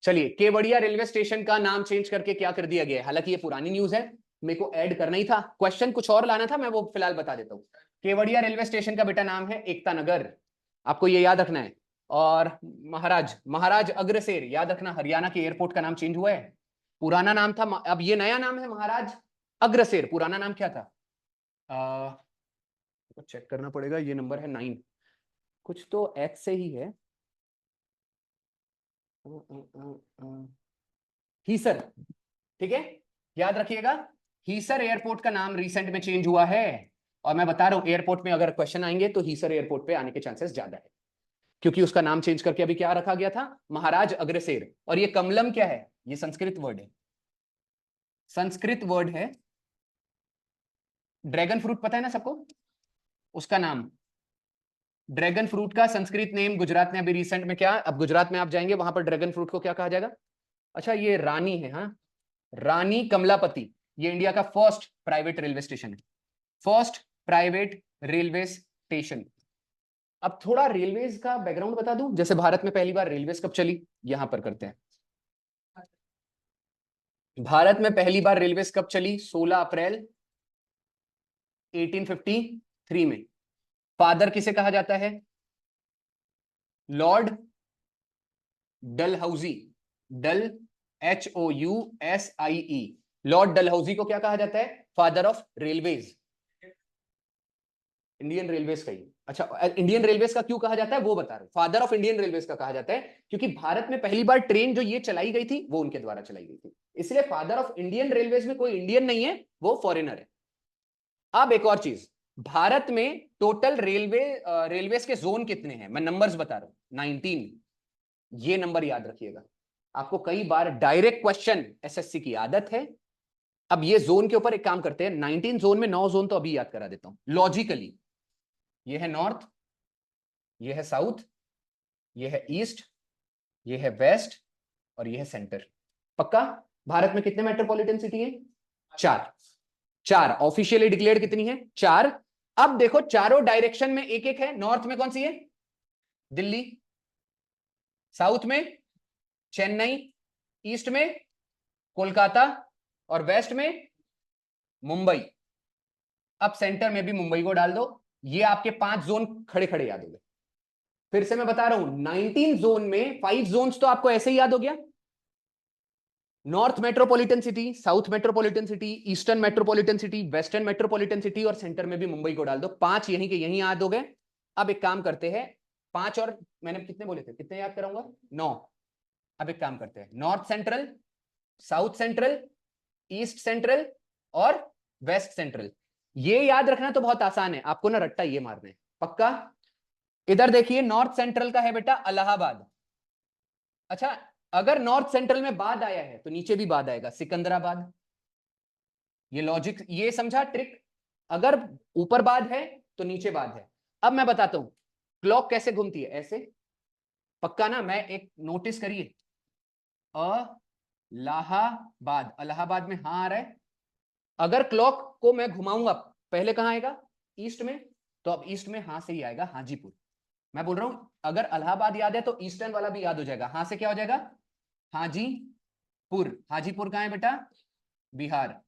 चलिए, Kevadia railway station का नाम चेंज करके क्या कर दिया गया है, हालांकि ये पुरानी न्यूज है, मेरे को ऐड करना ही था, क्वेश्चन कुछ और लाना था, मैं वो फिलहाल बता देता हूँ। केवड़िया रेलवे स्टेशन का बेटा नाम है एकता नगर, आपको ये याद रखना है। और महाराज अग्रसेर याद रखना, हरियाणा के एयरपोर्ट का नाम चेंज हुआ है, पुराना नाम था, अब ये नया नाम है महाराज अग्रसेर, पुराना नाम क्या था, तो चेक करना पड़ेगा, ये नंबर है 9, कुछ तो एच से ही है, हीसर, ठीक है, याद रखिएगा, हीसर एयरपोर्ट का नाम रिसेंट में चेंज हुआ है। और मैं बता रहा हूं, एयरपोर्ट में अगर क्वेश्चन आएंगे तो हीसर एयरपोर्ट पे आने के चांसेस ज्यादा है, क्योंकि उसका नाम चेंज करके अभी क्या रखा गया था, महाराज अग्रसेर। और ये कमलम क्या है, ये संस्कृत वर्ड है, संस्कृत वर्ड है, ड्रैगन फ्रूट पता है ना सबको, उसका नाम, ड्रैगन फ्रूट का संस्कृत नेम गुजरात में अभी रिसेंट में क्या, अब गुजरात में आप जाएंगे वहां पर ड्रैगन फ्रूट को क्या कहा जाएगा, अच्छा ये रानी है, हाँ, रानी कमलापति, ये इंडिया का फर्स्ट प्राइवेट रेलवे स्टेशन है, फर्स्ट प्राइवेट रेलवे स्टेशन। अब थोड़ा रेलवेज का बैकग्राउंड बता दूं, जैसे भारत में पहली बार रेलवेज कब चली, यहां पर करते हैं, भारत में पहली बार रेलवेज कब चली, 16 अप्रैल 1853 में। फादर किसे कहा जाता है, लॉर्ड डलहौजी, डल HOUSIE, लॉर्ड डलहौजी को क्या कहा जाता है, father of railways, Indian railways का ही, अच्छा इंडियन रेलवेज का क्यों कहा जाता है वो बता रहा हूं, फादर ऑफ इंडियन रेलवेज का कहा जाता है क्योंकि भारत में पहली बार ट्रेन जो ये चलाई गई थी वो उनके द्वारा चलाई गई थी, इसलिए फादर ऑफ इंडियन रेलवेज में कोई इंडियन नहीं है, वो फॉरेनर है। अब एक और चीज, भारत में टोटल रेलवेज के जोन कितने हैं, मैं नंबर्स बता रहा हूं, 19, ये नंबर याद रखिएगा, आपको कई बार डायरेक्ट क्वेश्चन एसएससी की आदत है। अब ये जोन के ऊपर एक काम करते हैं, 19 जोन में 9 जोन तो अभी याद करा देता हूं लॉजिकली, ये है नॉर्थ, ये है साउथ, ये है ईस्ट, ये है वेस्ट, और ये है सेंटर। पक्का, भारत में कितने मेट्रोपॉलिटन सिटी है, 4, 4 ऑफिशियली डिक्लेयर्ड कितनी है, 4। अब देखो चारों डायरेक्शन में एक एक है, नॉर्थ में कौन सी है, दिल्ली, साउथ में चेन्नई, ईस्ट में कोलकाता, और वेस्ट में मुंबई। अब सेंटर में भी मुंबई को डाल दो, ये आपके 5 जोन खड़े खड़े याद हो गए। फिर से मैं बता रहा हूं, 19 जोन में 5 जोन्स तो आपको ऐसे ही याद हो गया, north metropolitan city, south metropolitan city, eastern metropolitan city, western metropolitan city, और सेंटर में भी मुंबई को डाल दो, 5 यहीं के यहीं याद हो गए। अब एक काम करते हैं, 5 और मैंने कितने बोले थे, कितने याद कराऊंगा, 9। अब एक काम करते हैं, north central, south central, east central और वेस्ट सेंट्रल, ये याद रखना तो बहुत आसान है, आपको ना रट्टा ये मारना है, पक्का। इधर देखिए, नॉर्थ सेंट्रल का है बेटा इलाहाबाद, अच्छा अगर नॉर्थ सेंट्रल में बाद आया है तो नीचे भी बाद आएगा, सिकंदराबाद, ये लॉजिक, ये समझा ट्रिक, अगर ऊपर बाद है तो नीचे बाद है। अब मैं बताता हूं क्लॉक कैसे घूमती है, ऐसे, पक्का ना, मैं एक नोटिस करिए, इलाहाबाद, इलाहाबाद में हाँ आ रहा है, अगर क्लॉक को मैं घुमाऊंगा पहले कहां आएगा, ईस्ट में, तो अब ईस्ट में हाँ से ही आएगा हाजीपुर, मैं बोल रहा हूं अगर इलाहाबाद याद है तो ईस्टर्न वाला भी याद हो जाएगा, हाँ से क्या हो जाएगा, हाजीपुर, हाजीपुर कहां है बेटा, बिहार।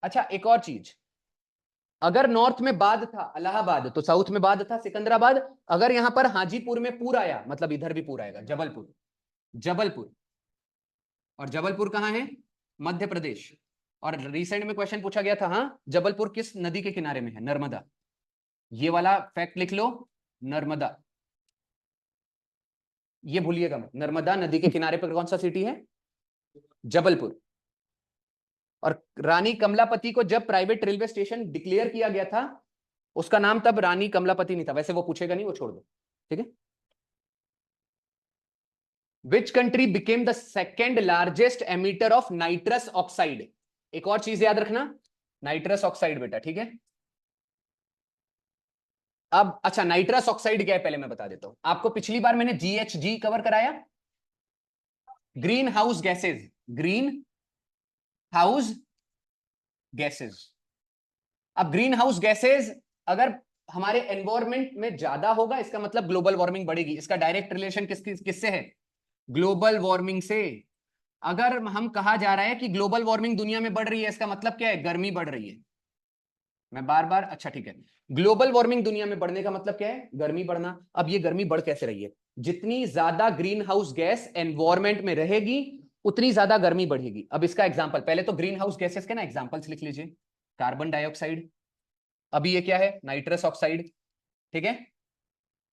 अच्छा एक और चीज, अगर नॉर्थ में बाद था इलाहाबाद तो साउथ में बाद था सिकंदराबाद, अगर यहां पर हाजीपुर में पूर आया मतलब इधर भी पूर आएगा, जबलपुर, जबलपुर, और जबलपुर कहां है, मध्य प्रदेश। और रिसेंट में क्वेश्चन पूछा गया था, हाँ जबलपुर किस नदी के किनारे में है, नर्मदा, ये वाला फैक्ट लिख लो, नर्मदा, ये भूलिएगा मत, नर्मदा नदी के किनारे पर कौन सा सिटी है, जबलपुर। और रानी कमलापति को जब प्राइवेट रेलवे स्टेशन डिक्लेयर किया गया था, उसका नाम तब रानी कमलापति नहीं था, वैसे वो पूछेगा नहीं, वो छोड़ दो, ठीक है। Which country became the second largest emitter of nitrous oxide, एक और चीज याद रखना, नाइट्रस ऑक्साइड बेटा, ठीक है। अब अच्छा नाइट्रस ऑक्साइड क्या है पहले मैं बता देता हूं आपको, पिछली बार मैंने GHG कवर कराया, green house gases, green house gases. अब ग्रीन हाउस गैसेज अगर हमारे एनवायरमेंट में ज्यादा होगा इसका मतलब ग्लोबल वार्मिंग बढ़ेगी, इसका डायरेक्ट रिलेशन किससे है, ग्लोबल वार्मिंग से। अगर हम कहा जा रहा है कि ग्लोबल वार्मिंग दुनिया में बढ़ रही है, इसका मतलब क्या है? गर्मी बढ़ रही है। मैं बार बार, अच्छा ठीक है, ग्लोबल वार्मिंग दुनिया में बढ़ने का मतलब क्या है? गर्मी बढ़ना। अब ये गर्मी बढ़ कैसे रही है? जितनी ज्यादा ग्रीन हाउस गैस एनवायरमेंट में रहेगी उतनी ज्यादा गर्मी बढ़ेगी। अब इसका एग्जांपल, पहले तो ग्रीन हाउस गैसेस के ना एग्जांपल्स लिख लीजिए। कार्बन डाइऑक्साइड, अभी ये क्या है? नाइट्रस ऑक्साइड, ठीक है,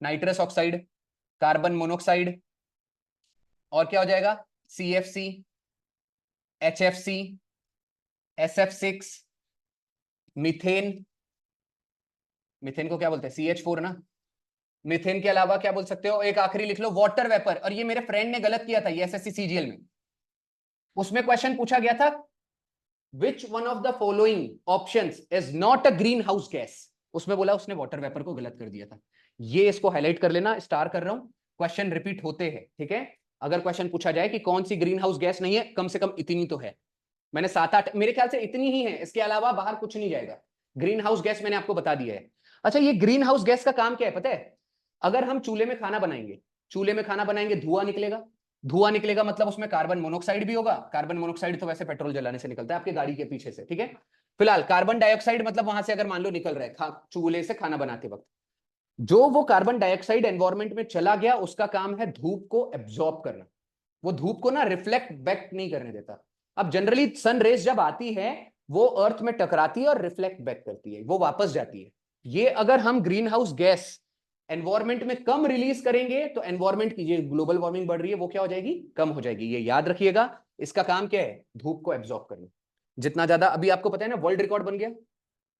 नाइट्रस ऑक्साइड, कार्बन मोनोऑक्साइड, और क्या हो जाएगा? CFC, HFC, SF6, methane. Methane को क्या बोलते हैं? CH4 ना। मीथेन के अलावा क्या बोल सकते हो? एक आखिरी लिख लो, वाटर वेपर। और ये मेरे फ्रेंड ने गलत किया था ये SSC CGL में। उसमें क्वेश्चन पूछा गया था which one of the following options is not a green house gas. उसमें बोला, उसने वाटर वेपर को गलत कर दिया था। ये इसको हाईलाइट कर लेना, स्टार कर रहा हूं। क्वेश्चन रिपीट होते हैं, ठीक है। अगर क्वेश्चन पूछा जाए कि कौन सी ग्रीन हाउस गैस नहीं है, कम से कम इतनी तो है। मैंने 7-8, मेरे ख्याल से इतनी ही है, इसके अलावा बाहर कुछ नहीं जाएगा। ग्रीन हाउस गैस मैंने आपको बता दिया है। अच्छा, ये ग्रीन हाउस गैस का काम क्या है पता है? अगर हम चूल्हे में खाना बनाएंगे, चूल्हे में खाना बनाएंगे, धुआं निकलेगा। धुआं निकलेगा मतलब उसमें कार्बन मोनोऑक्साइड भी होगा। कार्बन मोनोऑक्साइड तो वैसे पेट्रोल जलाने से निकलता है आपकी गाड़ी के पीछे से, ठीक है। फिलहाल कार्बन डाइऑक्साइड मतलब वहां से अगर मान लो निकल रहा है चूल्हे से खाना बनाते वक्त, जो वो कार्बन डाइऑक्साइड एनवायरमेंट में चला गया, उसका काम है धूप को एब्जॉर्ब करना। वो धूप को ना रिफ्लेक्ट बैक नहीं करने देता। अब जनरली सन रेज जब आती है, वो अर्थ में टकराती है और रिफ्लेक्ट बैक करती है, वो वापस जाती है। ये अगर हम ग्रीन हाउस गैस एनवायरमेंट में कम रिलीज करेंगे तो एनवायरमेंट की जो ग्लोबल वार्मिंग बढ़ रही है वो क्या हो जाएगी? कम हो जाएगी। ये याद रखिएगा। इसका काम क्या है? धूप को एब्जॉर्ब करना। जितना ज्यादा, अभी आपको पता है ना, वर्ल्ड रिकॉर्ड बन गया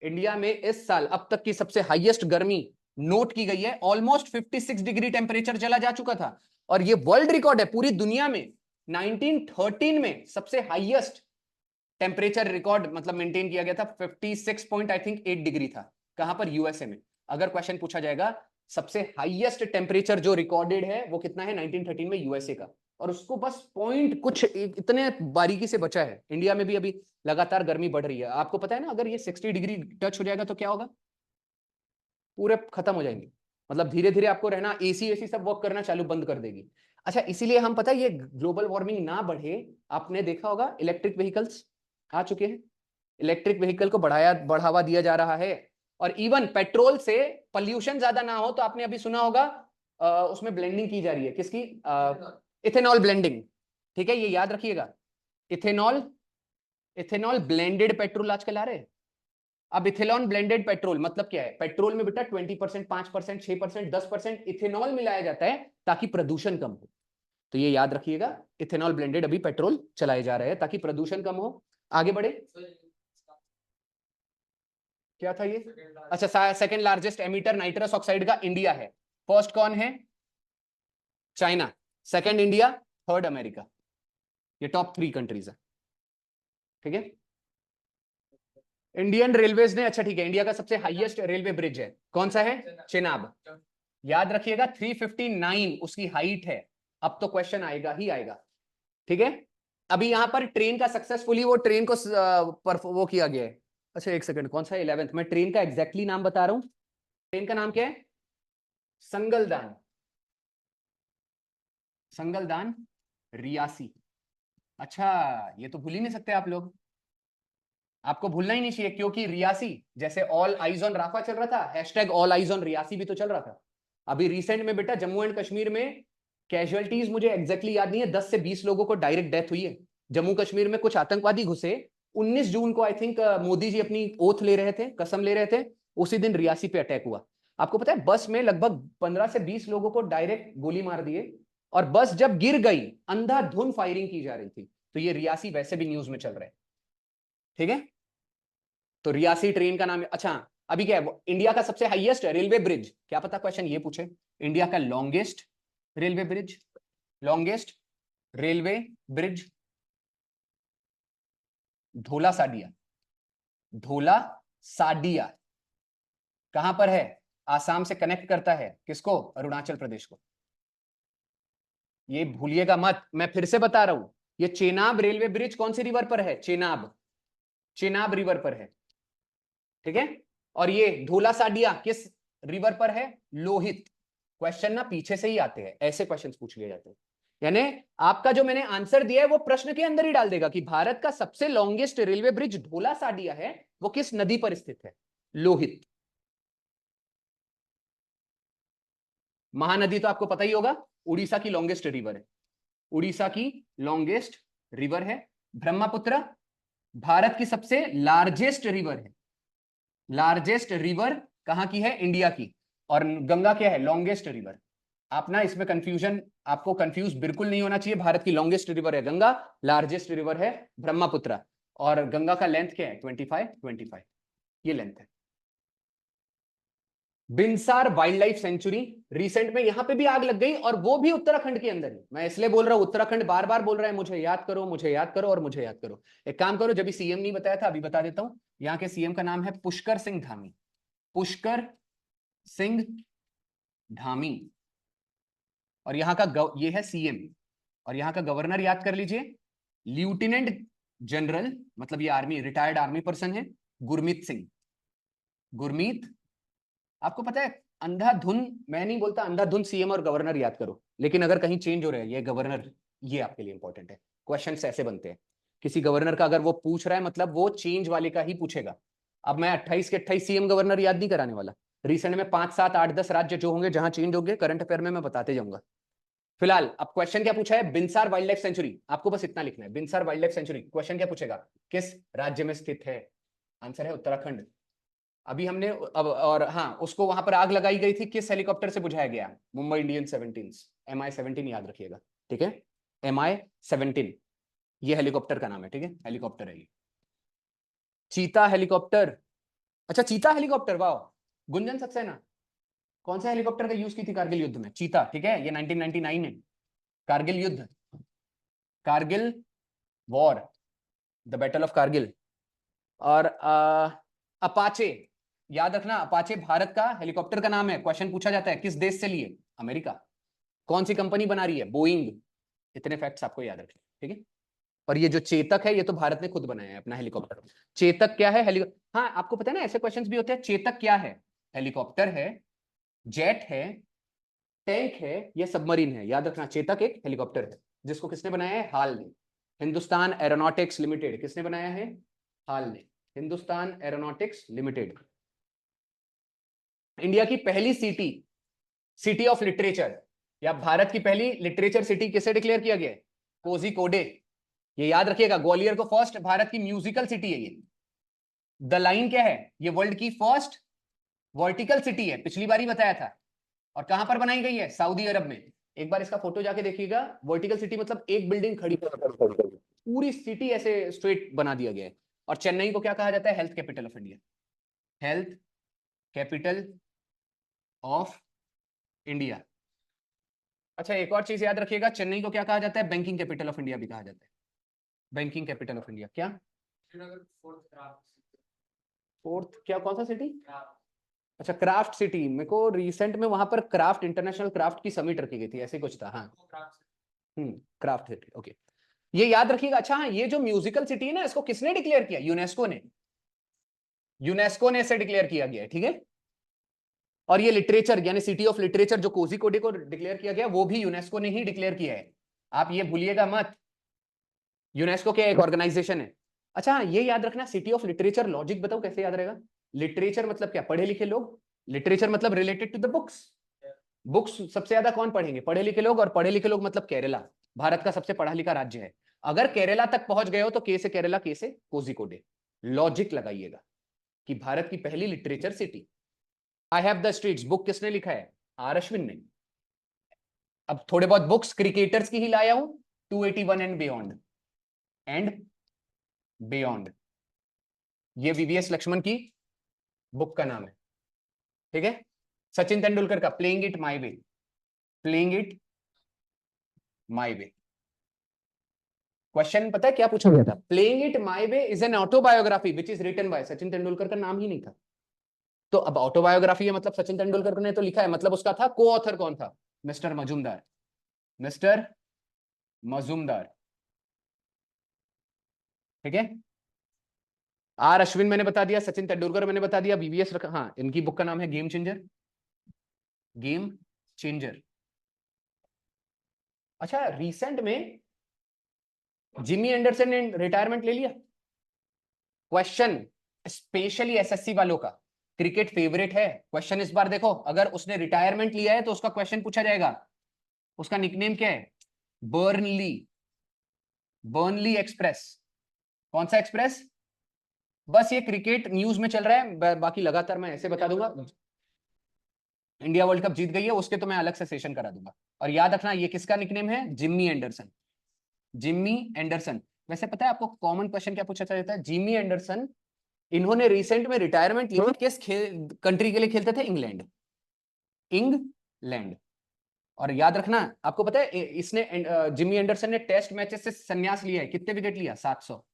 इंडिया में इस साल अब तक की सबसे हाईएस्ट गर्मी नोट की गई है। ऑलमोस्ट 56 डिग्री टेम्परेचर चला जा चुका था, और ये वर्ल्ड रिकॉर्ड है पूरी दुनिया में। 1913 में सबसे हाईएस्ट टेम्परेचर रिकॉर्ड मतलब मेंटेन किया गया था, 56 पॉइंट आई थिंक 8 डिग्री था। कहां पर? यूएसए में। अगर क्वेश्चन पूछा जाएगा सबसे हाईएस्ट टेम्परेचर जो रिकॉर्डेड है वो कितना है 1913 में यूएसए का, और उसको बस पॉइंट कुछ इतने बारीकी से बचा है। इंडिया में भी अभी लगातार गर्मी बढ़ रही है। आपको पता है ना, अगर ये 60 डिग्री टच हो जाएगा तो क्या होगा? पूरे खत्म हो जाएंगे। मतलब धीरे धीरे आपको रहना, एसी एसी सब वर्क करना चालू बंद कर देगी। अच्छा, इसीलिए हम, पता है, ये ग्लोबल वार्मिंग ना बढ़े, आपने देखा होगा इलेक्ट्रिक व्हीकल्स आ चुके हैं। इलेक्ट्रिक व्हीकल को बढ़ावा दिया जा रहा है। और इवन पेट्रोल से पॉल्यूशन ज्यादा ना हो तो आपने अभी सुना होगा उसमें ब्लेंडिंग की जा रही है। किसकी? इथेनॉल ब्लेंडिंग, ठीक है, ये याद रखिएगा। इथेनॉल, इथेनॉल ब्लेंडेड पेट्रोल आजकल आ रहे हैं। अब इथेनॉल ब्लेंडेड पेट्रोल मतलब क्या है? पेट्रोल में बेटा 20%, 5%, 6%, 10% इथेनॉल मिलाया जाता है ताकि प्रदूषण कम हो। तो ये याद रखिएगा, इथेनॉल ब्लेंडेड अभी पेट्रोल चलाए जा रहे हैं ताकि प्रदूषण कम हो। आगे बढ़े। क्या था ये? अच्छा, second largest emitter nitrous oxide का इंडिया है। फर्स्ट कौन है? China. Second India, third America. ये टॉप 3 कंट्रीज है, ठीक है। इंडियन रेलवेज ने, अच्छा ठीक है, इंडिया का सबसे हाईएस्ट रेलवे ब्रिज है, कौन सा है? चेनाब। याद रखिएगा 359 उसकी हाइट है। अब तो क्वेश्चन आएगा ही आएगा, ठीक है। अभी यहां पर ट्रेन का सक्सेसफुली वो ट्रेन को वो किया गया है। अच्छा एक सेकंड, कौन सा 11th? मैं ट्रेन का एग्जैक्टली नाम बता रहा हूं। ट्रेन का नाम क्या है? संगलदान, संगलदान रियासी। अच्छा, ये तो भूल ही नहीं सकते आप लोग। आपको भूलना ही नहीं चाहिए, क्योंकि रियासी, जैसे ऑल आइज ऑन राफा चल रहा था, hashtag all eyes on Reasi भी तो चल रहा था। अभी रिसेंट में बेटा जम्मू एंड कश्मीर में कैजुअलिटीज मुझे एग्जैक्टली याद नहीं है, 10 से 20 लोगों को डायरेक्ट डेथ हुई है। जम्मू कश्मीर में कुछ आतंकवादी घुसे 19 जून को, आई थिंक मोदी जी अपनी ओथ ले रहे थे, कसम ले रहे थे, उसी दिन रियासी पे अटैक हुआ। आपको पता है बस में लगभग 15 से 20 लोगों को डायरेक्ट गोली मार दिए, और बस जब गिर गई अंधाधुंध फायरिंग की जा रही थी। तो ये रियासी वैसे भी न्यूज में चल रहा है, ठीक है। तो रियासी ट्रेन का नाम है। अच्छा, अभी क्या है? इंडिया का सबसे हाईएस्ट रेलवे ब्रिज, क्या पता क्वेश्चन ये पूछे, इंडिया का longest railway bridge, longest railway bridge, धोला साडिया। धोला साडिया कहां पर है? आसाम से कनेक्ट करता है किसको? अरुणाचल प्रदेश को। ये भूलिएगा मत, मैं फिर से बता रहा हूं। ये चेनाब रेलवे ब्रिज कौन सी रिवर पर है? चेनाब, चेनाब रिवर पर है, ठीक है। और ये धोला साडिया किस रिवर पर है? लोहित। क्वेश्चन ना पीछे से ही आते हैं, ऐसे क्वेश्चंस पूछ लिए जाते हैं। यानी आपका जो मैंने आंसर दिया है वो प्रश्न के अंदर ही डाल देगा कि भारत का सबसे लॉन्गेस्ट रेलवे ब्रिज ढोला साडिया है, वो किस नदी पर स्थित है? लोहित। महानदी तो आपको पता ही होगा, उड़ीसा की लॉन्गेस्ट रिवर है, उड़ीसा की लॉन्गेस्ट रिवर है। ब्रह्मपुत्र भारत की सबसे लार्जेस्ट रिवर है, लार्जेस्ट रिवर कहां की है? इंडिया की। और गंगा क्या है? Longest river. आप ना इसमें कंफ्यूजन, आपको कंफ्यूज बिल्कुल नहीं होना चाहिए। भारत की लॉन्गेस्ट रिवर है गंगा, लार्जेस्ट रिवर है ब्रह्मपुत्र, और गंगा का लेंथ क्या है? 25 ये लेंथ है। Binsar wild life sanctuary, recent में यहां पे भी आग लग गई, और वो भी उत्तराखंड के अंदर ही। मैं इसलिए बोल रहा हूं, उत्तराखंड बार बार बोल रहा है मुझे याद करो, मुझे याद करो और मुझे याद करो। एक काम करो, जब भी सीएम नहीं बताया था अभी बता देता हूं। यहाँ के सीएम का नाम है पुष्कर सिंह धामी, पुष्कर सिंह धामी। और यहाँ का ये है सीएम, और यहाँ का गवर्नर याद कर लीजिए, लेफ्टिनेंट जनरल, मतलब ये आर्मी, रिटायर्ड आर्मी पर्सन है, गुरमीत सिंह। गुरमीत, आपको पता है अंधाधुन, मैं नहीं बोलता अंधाधुन सीएम और गवर्नर याद करो, लेकिन अगर कहीं चेंज हो रहा है ये गवर्नर, ये आपके लिए इंपॉर्टेंट है। क्वेश्चन ऐसे बनते हैं, किसी गवर्नर का अगर वो पूछ रहा है मतलब वो चेंज वाले का ही पूछेगा। अब मैं 28 के 28 सीएम गवर्नर याद नहीं कराने वाला। रिसेंट में 5 7 8 10 राज्य जो होंगे जहां चेंज होंगे, करंट अफेयर में मैं बताते जाऊंगा। फिलहाल अब क्वेश्चन क्या पूछा है? बिनसार वाइल्ड लाइफ सेंचुरी, आपको बस इतना लिखना है, Binsar wild life sanctuary. Question क्या पूछेगा? किस राज्य में स्थित है? आंसर है उत्तराखंड। अभी हमने अब, और हाँ, उसको वहां पर आग लगाई गई थी, किस हेलीकॉप्टर से बुझाया गया? मुंबई इंडियन 17, MI-17 याद रखिएगा, ठीक है? MI-17 ये हेलीकॉप्टर का नाम है, ठीक है? हेलीकॉप्टर है ये। चीता हेलीकॉप्टर, अच्छा चीता हेलीकॉप्टर, वाह। गुंजन सक्सेना कौन सा हेलीकॉप्टर का यूज की थी कारगिल युद्ध में? चीता, ठीक है, ये 1999 है, कारगिल युद्ध, Kargil war, the battle of Kargil. और अपाचे, याद रखना, अपाचे भारत का हेलीकॉप्टर का नाम है। क्वेश्चन पूछा जाता है किस देश से लिए? अमेरिका। कौन सी कंपनी बना रही है? बोइंग। इतने फैक्ट्स आपको याद रखने, ठीक है? और ये जो चेतक है ये तो भारत ने खुद बनाया है अपना हेलीकॉप्टर। चेतक क्या है? हाँ, आपको पता है ना, ऐसे क्वेश्चंस भी होते हैं। चेतक क्या है? हेलीकॉप्टर है, जेट है, टैंक है, या सबमरीन है? याद रखना, चेतक एक हेलीकॉप्टर है जिसको किसने बनाया है? हाल ने, हिंदुस्तान एरोनॉटिक्स लिमिटेड। किसने बनाया है? हाल ने, हिंदुस्तान एरोनॉटिक्स लिमिटेड। इंडिया की पहली सिटी, सिटी ऑफ लिटरेचर, या भारत की पहली लिटरेचर सिटी किसे डिक्लेयर किया गया है? कोझिकोडे। ये याद रखिएगा, ग्वालियर को फर्स्ट भारत की म्यूजिकल सिटी है ये। द लाइन क्या है? ये वर्ल्ड की फर्स्ट वर्टिकल सिटी है, पिछली बार ही बताया था। और कहां पर बनाई गई है? सऊदी अरब में। एक बार इसका फोटो जाके देखिएगा। वर्टिकल सिटी मतलब एक बिल्डिंग खड़ी, पूरी सिटी ऐसे स्ट्रेट बना दिया गया है। और चेन्नई को क्या कहा जाता है? Health capital of India, health capital of India. अच्छा, एक और चीज याद रखिएगा, चेन्नई को क्या कहा जाता है? बैंकिंग कैपिटल ऑफ इंडिया भी कहा जाता है, बैंकिंग कैपिटल ऑफ इंडिया। क्या फोर्थ, क्या कौन सा सिटी? अच्छा, क्राफ्ट सिटी। मेरे को रिसेंट में वहां पर क्राफ्ट, इंटरनेशनल क्राफ्ट की समिट रखी गई थी, ऐसे कुछ था, हाँ। क्राफ्ट सिटी, ओके, ये याद रखिएगा। अच्छा हाँ, ये जो म्यूजिकल सिटी है ना, इसको किसने डिक्लेयर किया? यूनेस्को ने, यूनेस्को ने इसे डिक्लेयर किया गया है, ठीक है? और ये लिटरेचर यानी सिटी ऑफ लिटरेचर जो कोझिकोडे को डिक्लेयर किया गया, वो भी यूनेस्को ने ही डिक्लेयर किया है, आप ये भूलिएगा मत। यूनेस्को क्या एक ऑर्गेनाइजेशन है। अच्छा हाँ, ये याद रखना, सिटी ऑफ लिटरेचर, लॉजिक बताओ कैसे याद रहेगा? लिटरेचर मतलब क्या? पढ़े लिखे लोग। लिटरेचर मतलब related to the books. Books सबसे ज्यादा कौन पढ़ेंगे? पढ़े लिखे लोग। और पढ़े लिखे लोग मतलब केरला, भारत का सबसे पढ़ा लिखा राज्य है। अगर केरला तक पहुंच गए हो तो के से केरला, के से कोझिकोडे। लॉजिक लगाइएगा कि भारत की पहली literature city. I have the streets book किसने लिखा है? आर अश्विन ने। अब थोड़े बहुत बुक्स क्रिकेटर्स की ही लाया हूं, 281 एंड बियॉन्ड, एंड बियॉन्ड, ये वीवीएस लक्ष्मण की बुक का नाम है, ठीक है? सचिन तेंदुलकर का playing it my way, playing it my way. Question पता है क्या पूछा गया था? Playing it my way is an autobiography which is written by, Sachin Tendulkar का नाम ही नहीं था। तो अब ऑटोबायोग्राफी है मतलब सचिन तेंदुलकर ने तो लिखा है, मतलब उसका था को ऑथर कौन था? मिस्टर मजूमदार, मिस्टर मजूमदार, ठीक है? आर अश्विन मैंने बता दिया, सचिन तेंदुलकर मैंने बता दिया, वीवीएस रखा, हाँ, इनकी बुक का नाम है गेम चेंजर, गेम चेंजर। अच्छा, रिसेंट में जिमी एंडरसन ने रिटायरमेंट ले लिया। क्वेश्चन स्पेशली एसएससी वालों का, क्रिकेट फेवरेट है, क्वेश्चन इस बार देखो, अगर उसने रिटायरमेंट लिया है तो उसका क्वेश्चन पूछा जाएगा, उसका निकनेम क्या है? Burnley, Burnley express. कौन सा एक्सप्रेस? बस ये क्रिकेट न्यूज में चल रहा है, बाकी लगातार मैं ऐसे बता दूंगा। इंडिया वर्ल्ड कप जीत गई है, उसके तो मैं अलग से सेशन करा दूंगा। और याद रखना ये किसका निकनेम है? Jimmy Anderson, Jimmy Anderson. वैसे पता है आपको कॉमन क्वेश्चन क्या पूछा जाता है? जिम्मी एंडरसन, इन्होंने रिसेंट में रिटायरमेंट लिया, किस कंट्री के लिए खेलते थे? England, England. और याद रखना, आपको पता है इसने जिम्मी एंडरसन ने टेस्ट मैचेस से संन्यास लिया है। कितने विकेट लिया? 700,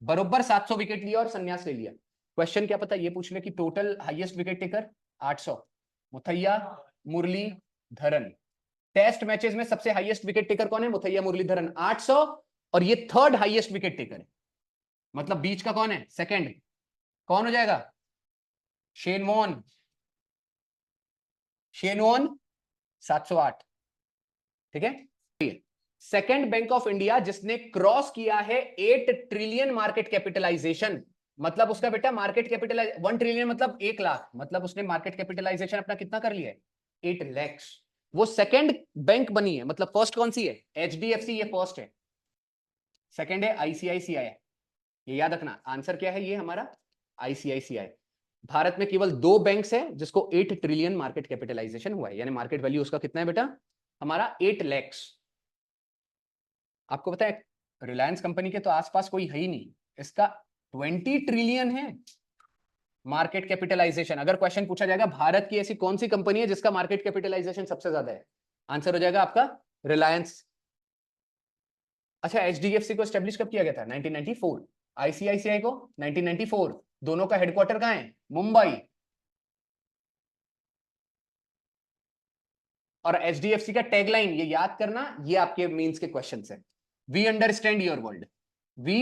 बरोबर 700 विकेट लिया और संन्यास ले लिया। क्वेश्चन क्या पता ये पूछ ले कि total highest wicket taker 800, Muttiah Muralitharan. Test matches में सबसे हाईएस्ट विकेट टेकर कौन है? मुथैया मुरलीधरन, 800। और ये थर्ड हाईएस्ट विकेट टेकर है, मतलब बीच का कौन है? सेकंड। कौन हो जाएगा? Shane Warne, Shane Warne 708। ठीक है। सेकंड बैंक ऑफ इंडिया जिसने क्रॉस किया है 8 ट्रिलियन मार्केट कैपिटलाइजेशन, मतलब उसका बेटा मार्केट कैपिटलाइज 1 ट्रिलियन मतलब 1 लाख, मतलब उसने मार्केट कैपिटलाइजेशन अपना कितना कर लिया है? 8 lakhs। वो सेकंड बैंक बनी है। मतलब फर्स्ट कौन सी है? एचडीएफसी, ये फर्स्ट है। सेकंड है आईसीआईसीआई, ये याद रखना। आंसर क्या है ये हमारा? आईसीआईसीआई। भारत में केवल 2 बैंक्स है जिसको 8 ट्रिलियन मार्केट कैपिटलाइजेशन हुआ है, यानी मार्केट वैल्यू उसका कितना है बेटा? हमारा 8 lakhs। आपको पता है रिलायंस कंपनी के तो आसपास कोई है ही नहीं, इसका 20 ट्रिलियन है मार्केट कैपिटलाइजेशन। अगर क्वेश्चन पूछा जाएगा भारत की ऐसी कौन सी कंपनी है जिसका मार्केट कैपिटलाइजेशन सबसे ज्यादा है, आंसर हो जाएगा आपका रिलायंस। अच्छा, एचडीएफसी को एस्टेब्लिश कब किया गया था? 1994। आईसीआईसीआई को 1994। दोनों का हेडक्वार्टर कहां है? मुंबई। और एचडीएफसी का टैगलाइन ये याद करना, ये आपके मेंस के क्वेश्चन है। We understand your world, we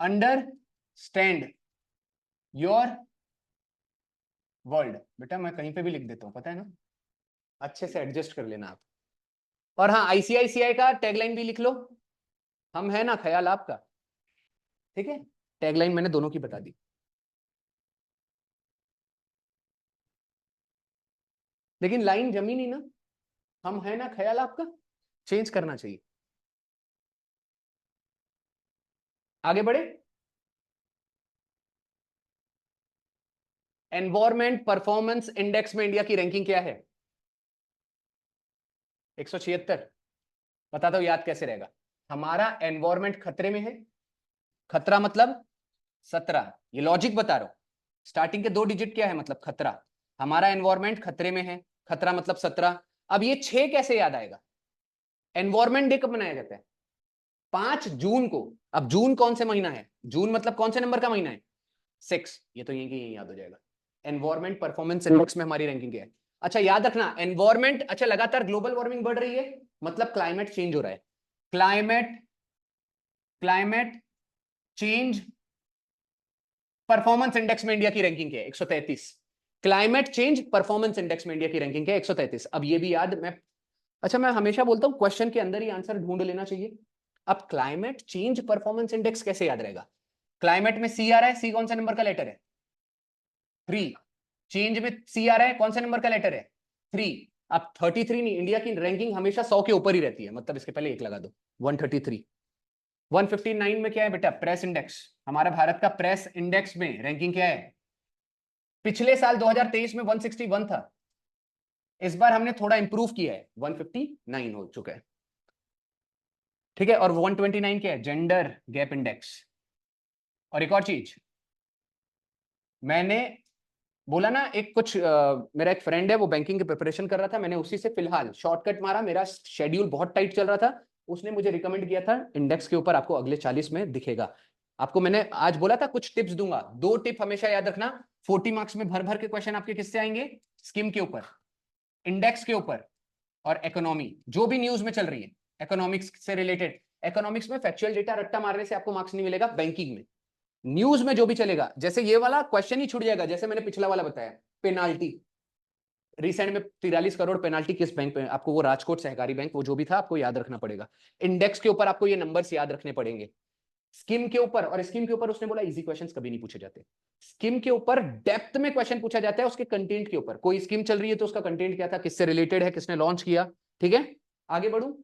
understand your world. बेटा मैं कहीं पे भी लिख देता हूं, पता है ना, अच्छे से एडजस्ट कर लेना आप। और हाँ, आईसीआईसीआई का टैगलाइन भी लिख लो, हम है ना ख्याल आपका। ठीक है, टैगलाइन मैंने दोनों की बता दी। लेकिन लाइन जमी नहीं ना, हम है ना ख्याल आपका, चेंज करना चाहिए। आगे बढ़े। एनवायरमेंट परफॉर्मेंस इंडेक्स में इंडिया की रैंकिंग क्या है? 176। बता दो याद कैसे रहेगा? हमारा एनवायरमेंट खतरे में है, खतरा मतलब 17, ये लॉजिक बता रहा हूं। स्टार्टिंग के 2 डिजिट क्या है मतलब खतरा, हमारा एनवायरमेंट खतरे में है, खतरा मतलब 17। अब ये 6 कैसे याद आएगा? एनवायरमेंट डे कब मनाया जाता है? 5 जून को। अब जून कौन से महीना है? जून मतलब कौन से नंबर का महीना है? 6। ये तो यही याद हो जाएगा। एनवायरमेंट परफॉर्मेंस इंडेक्स में हमारी रैंकिंग क्या है? अच्छा याद रखना, एनवायरमेंट, अच्छा लगातार ग्लोबल वार्मिंग बढ़ रही है, मतलब क्लाइमेट चेंज हो रहा है। Climate climate change performance index में इंडिया की रैंकिंग क्या है? 133। क्लाइमेट चेंज परफॉर्मेंस इंडेक्स में इंडिया की रैंकिंग क्या है? 133। अब ये भी याद मैं, अच्छा मैं हमेशा बोलता हूं क्वेश्चन के अंदर ही आंसर ढूंढ लेना चाहिए। अब क्लाइमेट चेंज परफॉर्मेंस इंडेक्स कैसे याद रहेगा? क्लाइमेट में सी आ रहा है, सी कौन सा नंबर का लेटर है? 3। चेंज में सी आ रहा है, कौन सा नंबर का लेटर है? 3। अब 33 नहीं, इंडिया की रैंकिंग हमेशा 100 के ऊपर ही रहती है, मतलब इसके पहले 1 लगा दो। 133। 159 में क्या है बेटा? Press index. हमारा भारत का प्रेस इंडेक्स में रैंकिंग क्या है? पिछले साल 2023 में 161 था, इस बार हमने थोड़ा इंप्रूव किया है, 159 हो चुका है। ठीक है, और 129 क्या है? Gender gap index. और एक और चीज मैंने बोला ना, एक कुछ मेरा एक फ्रेंड है वो बैंकिंग की प्रिपरेशन कर रहा था, मैंने उसी से फिलहाल शॉर्टकट मारा, मेरा शेड्यूल बहुत टाइट चल रहा था, उसने मुझे रिकमेंड किया था इंडेक्स के ऊपर आपको अगले 40 में दिखेगा। आपको मैंने आज बोला था कुछ टिप्स दूंगा, 2 टिप हमेशा याद रखना। 40 मार्क्स में भर भर के क्वेश्चन आपके किससे आएंगे? स्कीम के ऊपर, इंडेक्स के ऊपर, और इकोनॉमी, जो भी न्यूज में चल रही है इकोनॉमिक्स से रिलेटेड। इकोनॉमिक्स में फैक्चुअल डेटा रट्टा मारने से आपको मार्क्स नहीं मिलेगा, बैंकिंग में न्यूज में जो भी चलेगा, जैसे ये वाला क्वेश्चन ही छूट जाएगा, जैसे मैंने पिछला वाला बताया पेनाल्टी, रिसेंट में 43 करोड़ पेनाल्टी किस बैंक पे, आपको वो राजकोट सहकारी बैंक, वो जो भी था आपको याद रखना पड़ेगा। इंडेक्स के ऊपर आपको ये नंबर्स याद रखने पड़ेंगे। स्किम के ऊपर, और स्किम के ऊपर उसने बोला इजी क्वेश्चंस कभी नहीं पूछे जाते। स्किम के ऊपर डेप्थ में क्वेश्चन पूछा जाता है उसके कंटेंट के ऊपर। कोई स्कीम चल रही है तो उसका कंटेंट क्या था, किससे रिलेटेड है, किसने लॉन्च किया। ठीक है, आगे बढ़ू।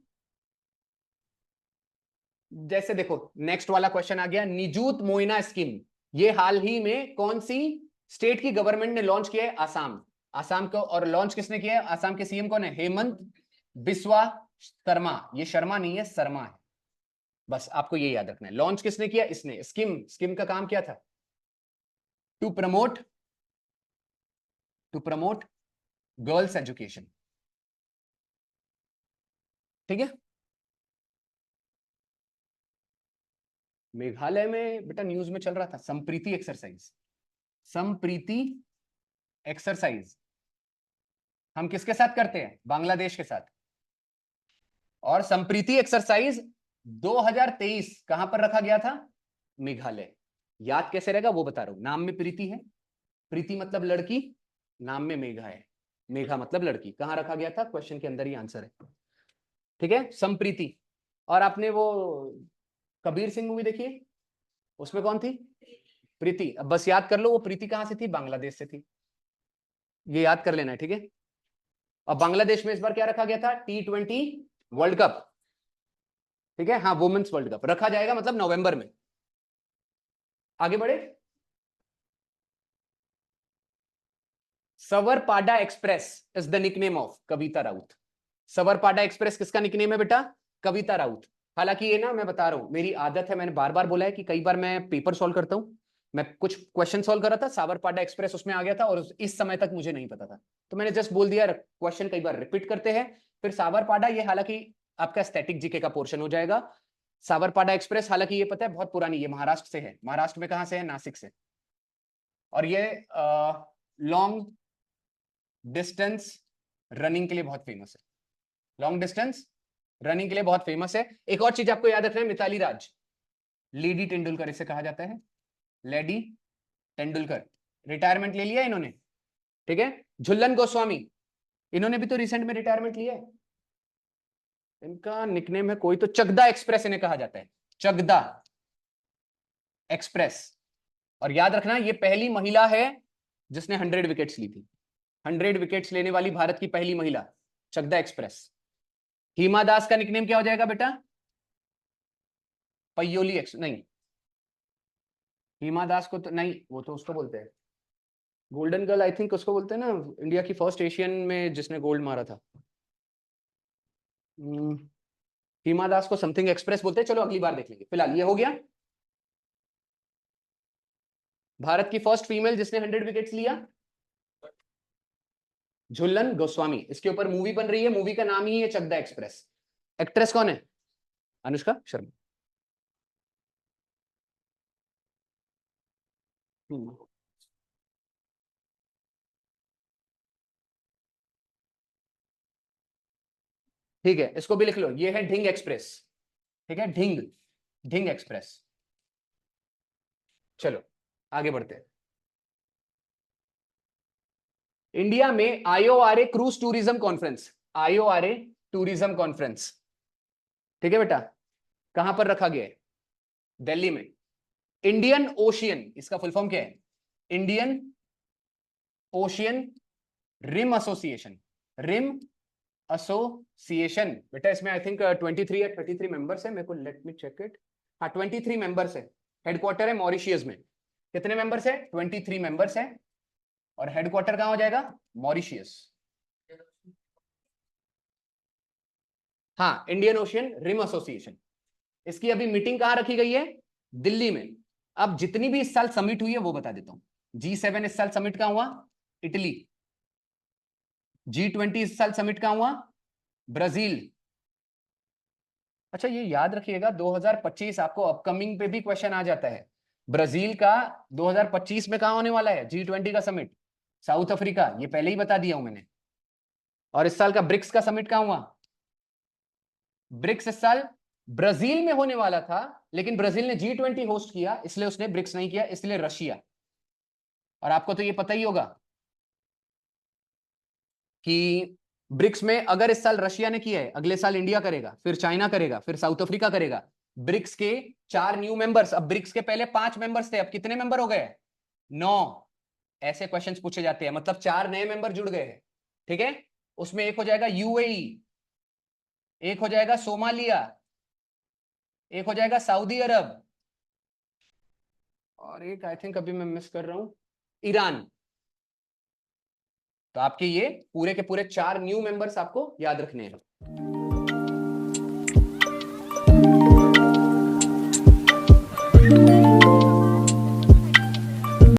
जैसे देखो नेक्स्ट वाला क्वेश्चन आ गया, निजूत मोइना स्कीम, ये हाल ही में कौन सी स्टेट की गवर्नमेंट ने लॉन्च किया है, आसाम। आसाम को, और लॉन्च किसने किया है, आसाम के सीएम कौन है, हेमंत बिस्वा शर्मा। ये शर्मा नहीं है, शर्मा है, बस आपको ये याद रखना है। लॉन्च किसने किया, इसने। स्कीम, स्कीम का काम क्या था, to promote, to promote girls education. ठीक है, मेघालय में बेटा न्यूज में चल रहा था संप्रीति एक्सरसाइज, संप्रीति एक्सरसाइज हम किसके साथ करते हैं, बांग्लादेश के साथ। और संप्रीति एक्सरसाइज 2023 कहां पर रखा गया था, मेघालय। याद कैसे रहेगा वो बता रहा हूं, नाम में प्रीति है, प्रीति मतलब लड़की, नाम में मेघा है, मेघा मतलब लड़की। कहां रखा गया था, क्वेश्चन के अंदर ही आंसर है। ठीक है, संप्रीति। और आपने वो कबीर सिंह मूवी देखी है, उसमें कौन थी, प्रीति। अब बस याद कर लो वो प्रीति कहां से थी, बांग्लादेश से थी, ये याद कर लेना है। ठीक है, और बांग्लादेश में इस बार क्या रखा गया था, T20 वर्ल्ड कप। ठीक है, हाँ वुमेन्स वर्ल्ड कप रखा जाएगा, मतलब नवंबर में। आगे बढ़े, Sawarpada express is the nickname of Kavita Raut. Sawarpada express किसका निकनेम है बेटा, कविता राउत। हालांकि ये ना मैं बता रहा हूं, मेरी आदत है, मैंने बार बार बोला है कि कई बार मैं पेपर सॉल्व करता हूं, मैं कुछ क्वेश्चन सॉल्व कर रहा था, सावरपाडा एक्सप्रेस उसमें आ गया था, और इस समय तक मुझे नहीं पता था, तो मैंने जस्ट बोल दिया क्वेश्चन कई बार रिपीट करते हैं। फिर सावरपाडा, ये हालांकि आपका स्टैटिक जीके का पोर्शन हो जाएगा। सावरपाडा एक्सप्रेस हालांकि ये पता है बहुत पुरानी, ये महाराष्ट्र से है। महाराष्ट्र में कहां से है, नासिक से। और ये लॉन्ग डिस्टेंस रनिंग के लिए बहुत फेमस है, लॉन्ग डिस्टेंस रनिंग के लिए बहुत फेमस है। एक और चीज आपको याद रखना है, मिताली राज, लेडी तेंदुलकर इसे कहा जाता है, लेडी तेंदुलकर। रिटायरमेंट ले लिया इन्होंने। ठीक है, झुल्लन गोस्वामी, इन्होंने भी तो रिसेंट में रिटायरमेंट लिया है। इनका निकनेम है कोई तो, चगदा एक्सप्रेस इन्हें कहा जाता है, चगदा एक्सप्रेस। और याद रखना ये पहली महिला है जिसने 100 विकेट्स ली थी, 100 विकेट्स लेने वाली भारत की पहली महिला, चगदा एक्सप्रेस। हिमा दास का निकनेम क्या हो जाएगा बेटा, पयोली एक्स, नहीं हिमा दास को तो नहीं, वो तो उसको बोलते हैं गोल्डन गर्ल, आई थिंक उसको बोलते हैं ना, इंडिया की फर्स्ट एशियन में जिसने गोल्ड मारा था। हिमा दास को समथिंग एक्सप्रेस बोलते हैं, चलो अगली बार देख लेंगे, फिलहाल ये हो गया। भारत की फर्स्ट फीमेल जिसने 100 विकेट्स लिया, झुल्लन गोस्वामी। इसके ऊपर मूवी बन रही है, मूवी का नाम ही है चकदा एक्सप्रेस। एक्ट्रेस कौन है, अनुष्का शर्मा। ठीक है, इसको भी लिख लो, ये है ढिंग एक्सप्रेस। ठीक है, ढिंग, ढिंग एक्सप्रेस। चलो आगे बढ़ते हैं। इंडिया में IORA cruise tourism conference, IORA tourism conference, ठीक है बेटा, कहां पर रखा गया है, दिल्ली में। इंडियन ओशियन, इसका फुल फॉर्म क्या है, Indian Ocean rim association, rim association. बेटा इसमें आई थिंक 23 या 33 मेंबर्स है, मेरे को लेट मी चेक इट, हाँ 23 मेंबर्स है। हेडक्वार्टर है मॉरिशियस में। कितने मेंबर्स है, 23 मेंबर्स है। और हेडक्वार्टर कहां हो जाएगा, मॉरिशियस। हाँ, इंडियन ओशियन रिम एसोसिएशन। इसकी अभी मीटिंग कहां रखी गई है, दिल्ली में। अब जितनी भी इस साल समिट हुई है वो बता देता हूं। G7 इस साल समिट कहां हुआ, इटली। G20 इस साल समिट कहां हुआ, ब्राजील। अच्छा ये याद रखिएगा, 2025 आपको अपकमिंग पे भी क्वेश्चन आ जाता है। ब्राजील का 2025 में कहां होने वाला है, G20 का समिट, साउथ अफ्रीका, ये पहले ही बता दिया हूं मैंने। और इस साल का ब्रिक्स का समिट कहां हुआ, ब्रिक्स इस साल ब्राजील में होने वाला था, लेकिन ब्राजील ने G20 होस्ट किया, इसलिए उसने ब्रिक्स नहीं किया, इसलिए रशिया। और आपको तो ये पता ही होगा, कि ब्रिक्स में अगर इस साल रशिया ने किया है, अगले साल इंडिया करेगा, फिर चाइना करेगा, फिर साउथ अफ्रीका करेगा। ब्रिक्स के 4 न्यू मेंबर्स, अब ब्रिक्स के पहले 5 मेंबर्स थे, अब कितने मेंबर हो गए? 9। ऐसे क्वेश्चंस पूछे जाते हैं, मतलब 4 नए मेंबर जुड़ गए हैं। ठीक है, उसमें एक हो जाएगा यूएई, एक हो जाएगा सोमालिया, एक हो जाएगा सऊदी अरब, और एक आई थिंक अभी मैं मिस कर रहा हूं, ईरान। तो आपके ये पूरे के पूरे 4 न्यू मेंबर्स आपको याद रखने हैं।